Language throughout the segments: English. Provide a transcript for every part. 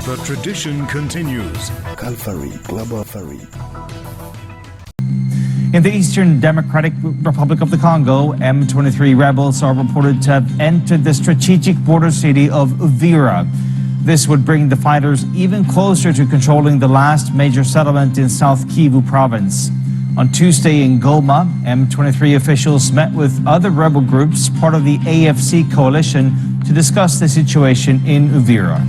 The tradition continues. Calvary Global Ferry. In the Eastern Democratic Republic of the Congo, M23 rebels are reported to have entered the strategic border city of Uvira. This would bring the fighters even closer to controlling the last major settlement in South Kivu province. On Tuesday in Goma, M23 officials met with other rebel groups, part of the AFC coalition, to discuss the situation in Uvira.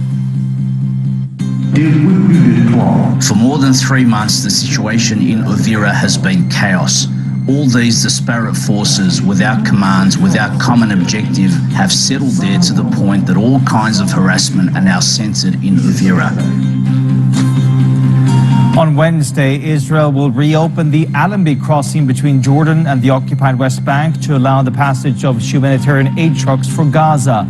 For more than 3 months, the situation in Uvira has been chaos. All these disparate forces, without commands, without common objective, have settled there to the point that all kinds of harassment are now centered in Uvira. On Wednesday, Israel will reopen the Allenby crossing between Jordan and the occupied West Bank to allow the passage of humanitarian aid trucks for Gaza.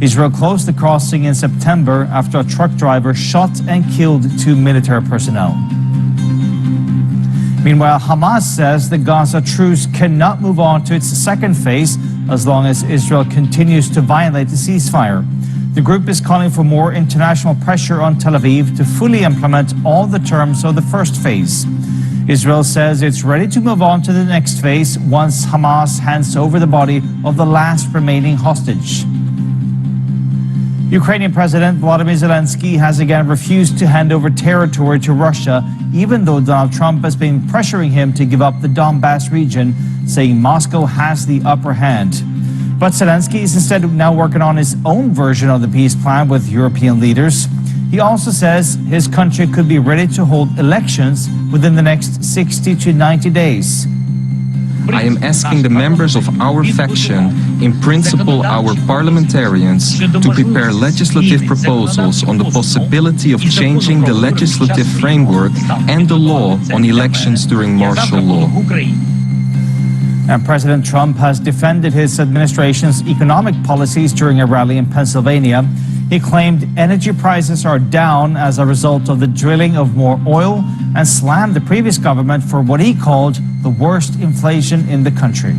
Israel closed the crossing in September after a truck driver shot and killed 2 military personnel. Meanwhile, Hamas says the Gaza truce cannot move on to its second phase as long as Israel continues to violate the ceasefire. The group is calling for more international pressure on Tel Aviv to fully implement all the terms of the first phase. Israel says it's ready to move on to the next phase once Hamas hands over the body of the last remaining hostage. Ukrainian President Volodymyr Zelensky has again refused to hand over territory to Russia, even though Donald Trump has been pressuring him to give up the Donbass region, saying Moscow has the upper hand. But Zelensky is instead now working on his own version of the peace plan with European leaders. He also says his country could be ready to hold elections within the next 60 to 90 days. I am asking the members of our faction, in principle our parliamentarians, to prepare legislative proposals on the possibility of changing the legislative framework and the law on elections during martial law. And President Trump has defended his administration's economic policies during a rally in Pennsylvania. He claimed energy prices are down as a result of the drilling of more oil and slammed the previous government for what he called the worst inflation in the country.